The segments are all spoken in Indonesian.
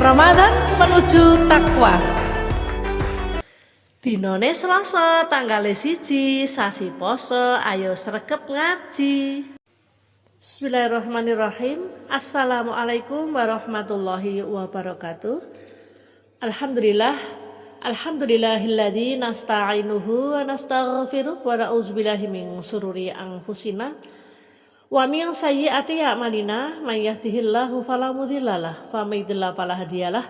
Ramadan menuju takwa. Dinone Selasa tanggal 1 sasi poso, ayo sregep ngaji. Bismillahirrahmanirrahim. Assalamualaikum warahmatullahi wabarakatuh. Alhamdulillahilladzi nasta'inuhu wa nastaghfiruh wa na'udzubillahi min syururi anfusina wa min sayyiati a'malina, may yahdihillahu fala mudhillalah wa may yudhlil fala hadiyalah.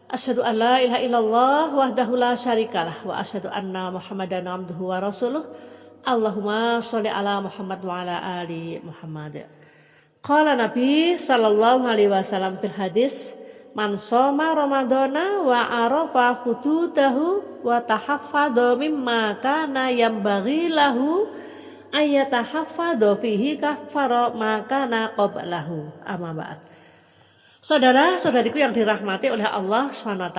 Asyhadu an la ilaha illallah wahdahu la syarikalah wa asyhadu anna Muhammadan abduhu wa rasuluh. Allahumma sholli ala Muhammad wa ala ali Muhammad. Qala Nabi sallallahu alaihi wasallam fil hadis, man shoma ramadhana wa arafa hududahu wa tahaffadha mimma kana yambaghi lahu ayatahaffadha fihi kaffara ma kana qablahu. Amma ba'd. Saudara-saudariku yang dirahmati oleh Allah SWT,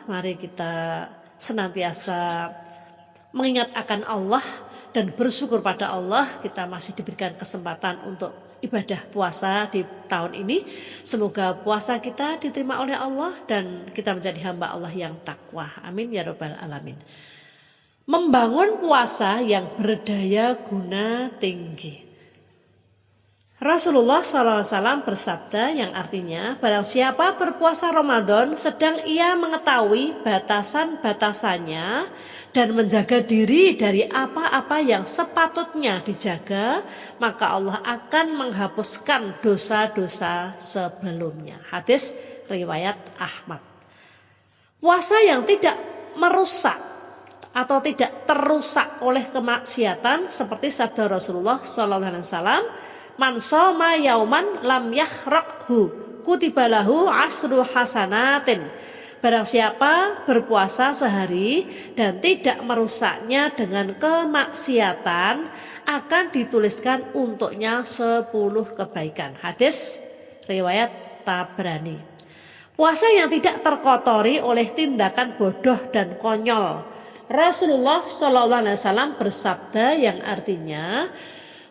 mari kita senantiasa mengingat akan Allah dan bersyukur pada Allah kita masih diberikan kesempatan untuk ibadah puasa di tahun ini. Semoga puasa kita diterima oleh Allah dan kita menjadi hamba Allah yang takwa. Amin ya rabbal alamin. Membangun puasa yang berdaya guna tinggi. Rasulullah SAW bersabda yang artinya, barang siapa berpuasa Ramadan sedang ia mengetahui batasan-batasannya dan menjaga diri dari apa-apa yang sepatutnya dijaga, maka Allah akan menghapuskan dosa-dosa sebelumnya. Hadis riwayat Ahmad. Puasa yang tidak merusak atau tidak terusak oleh kemaksiatan seperti sabda Rasulullah SAW, man shoma yauman lam yahraqhu kutibalahu asru hasanatin. Barang siapa berpuasa sehari dan tidak merusaknya dengan kemaksiatan, akan dituliskan untuknya 10 kebaikan. Hadis riwayat Tabrani. Puasa yang tidak terkotori oleh tindakan bodoh dan konyol. Rasulullah SAW bersabda yang artinya,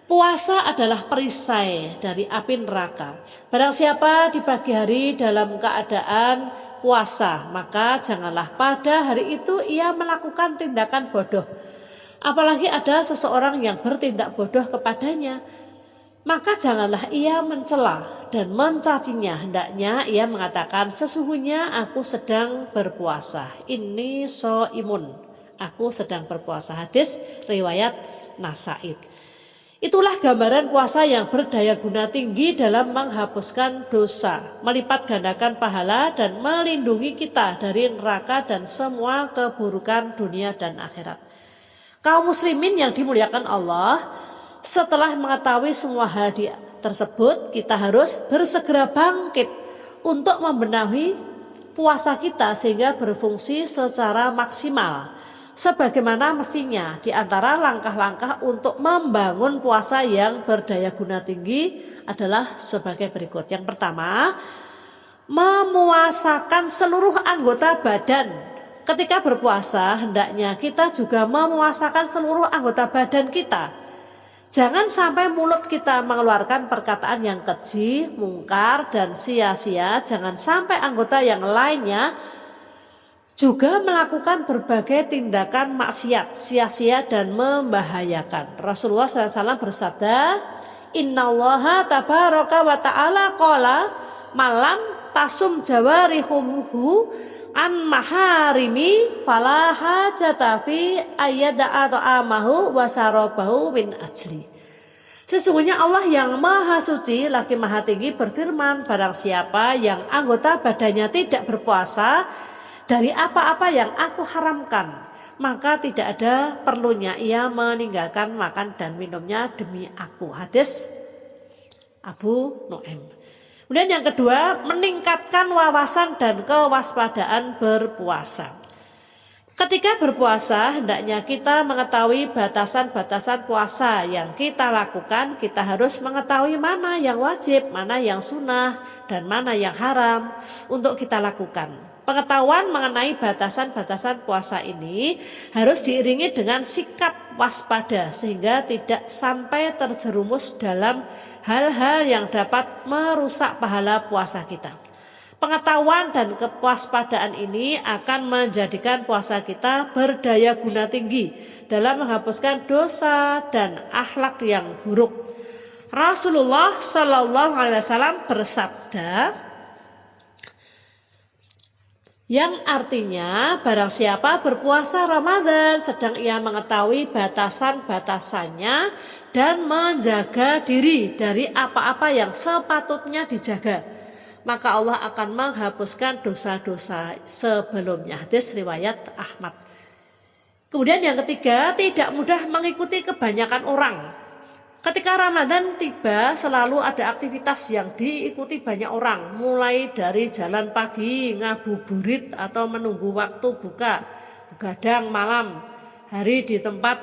puasa adalah perisai dari api neraka. Barang siapa di pagi hari dalam keadaan puasa, maka janganlah pada hari itu ia melakukan tindakan bodoh. Apalagi ada seseorang yang bertindak bodoh kepadanya, maka janganlah ia mencela dan mencacinya. Hendaknya ia mengatakan, sesungguhnya aku sedang berpuasa. Ini shaimun, aku sedang berpuasa. Hadis riwayat Nasa'i. Itulah gambaran puasa yang berdaya guna tinggi dalam menghapuskan dosa, melipat gandakan pahala dan melindungi kita dari neraka dan semua keburukan dunia dan akhirat. Kaum muslimin yang dimuliakan Allah, setelah mengetahui semua hal tersebut, kita harus bersegera bangkit untuk membenahi puasa kita sehingga berfungsi secara maksimal. Sebagaimana mestinya, di antara langkah-langkah untuk membangun puasa yang berdaya guna tinggi adalah sebagai berikut. Yang pertama, memuasakan seluruh anggota badan. Ketika berpuasa, hendaknya kita juga memuasakan seluruh anggota badan kita. Jangan sampai mulut kita mengeluarkan perkataan yang keji, mungkar, dan sia-sia. Jangan sampai anggota yang lainnya juga melakukan berbagai tindakan maksiat, sia-sia dan membahayakan. Rasulullah SAW bersabda, innallaha tabaraka wa ta'ala qala malam tasum jawarihumuhu an maharimi fala hajata fi ayyada'a ta'amahu wa syarabahu min ajli. Sesungguhnya Allah yang maha suci lagi maha tinggi berfirman, barang siapa yang anggota badannya tidak berpuasa dari apa-apa yang aku haramkan, maka tidak ada perlunya ia meninggalkan makan dan minumnya demi aku. Hadis Abu Nu'aim. Kemudian yang kedua, meningkatkan wawasan dan kewaspadaan berpuasa. Ketika berpuasa, hendaknya kita mengetahui batasan-batasan puasa yang kita lakukan. Kita harus mengetahui mana yang wajib, mana yang sunnah, dan mana yang haram untuk kita lakukan. Pengetahuan mengenai batasan-batasan puasa ini harus diiringi dengan sikap waspada sehingga tidak sampai terjerumus dalam hal-hal yang dapat merusak pahala puasa kita. Pengetahuan dan kewaspadaan ini akan menjadikan puasa kita berdaya guna tinggi dalam menghapuskan dosa dan akhlak yang buruk. Rasulullah Shallallahu Alaihi Wasallam bersabda, yang artinya barang siapa berpuasa Ramadan sedang ia mengetahui batasan-batasannya dan menjaga diri dari apa-apa yang sepatutnya dijaga, maka Allah akan menghapuskan dosa-dosa sebelumnya. Hadis riwayat Ahmad. Kemudian yang ketiga, tidak mudah mengikuti kebanyakan orang. Ketika Ramadan tiba, selalu ada aktivitas yang diikuti banyak orang, mulai dari jalan pagi, ngabuburit atau menunggu waktu buka, begadang malam, hari di tempat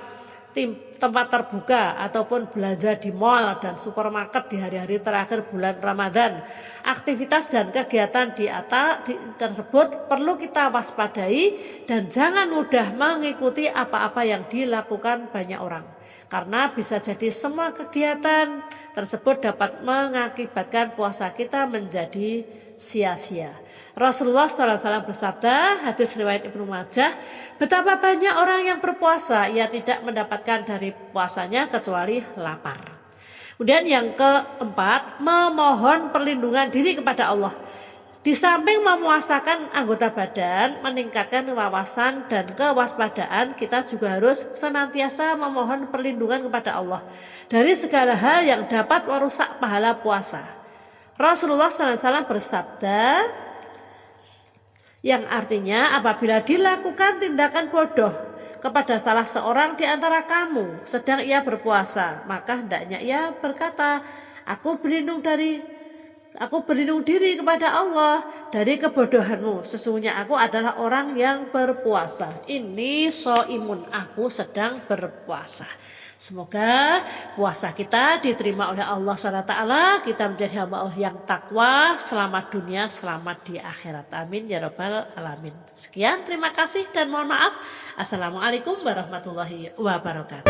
terbuka ataupun belanja di mal dan supermarket di hari-hari terakhir bulan Ramadan. Aktivitas dan kegiatan di atas tersebut perlu kita waspadai dan jangan mudah mengikuti apa-apa yang dilakukan banyak orang. Karena bisa jadi semua kegiatan tersebut dapat mengakibatkan puasa kita menjadi sia-sia. Rasulullah SAW bersabda, hadis riwayat Ibnu Majah, betapa banyak orang yang berpuasa, ia tidak mendapatkan dari puasanya kecuali lapar. Kemudian yang keempat, memohon perlindungan diri kepada Allah. Di samping memuasakan anggota badan, meningkatkan wawasan dan kewaspadaan, kita juga harus senantiasa memohon perlindungan kepada Allah dari segala hal yang dapat merusak pahala puasa. Rasulullah SAW bersabda, yang artinya apabila dilakukan tindakan bodoh kepada salah seorang di antara kamu sedang ia berpuasa, maka hendaknya ia berkata, Aku berlindung diri kepada Allah dari kebodohanmu. Sesungguhnya aku adalah orang yang berpuasa. Ini soimun, aku sedang berpuasa. Semoga puasa kita diterima oleh Allah SWT. Kita menjadi hamba Allah yang takwa, selamat dunia, selamat di akhirat. Amin ya rabbal alamin. Sekian, terima kasih dan mohon maaf. Assalamualaikum warahmatullahi wabarakatuh.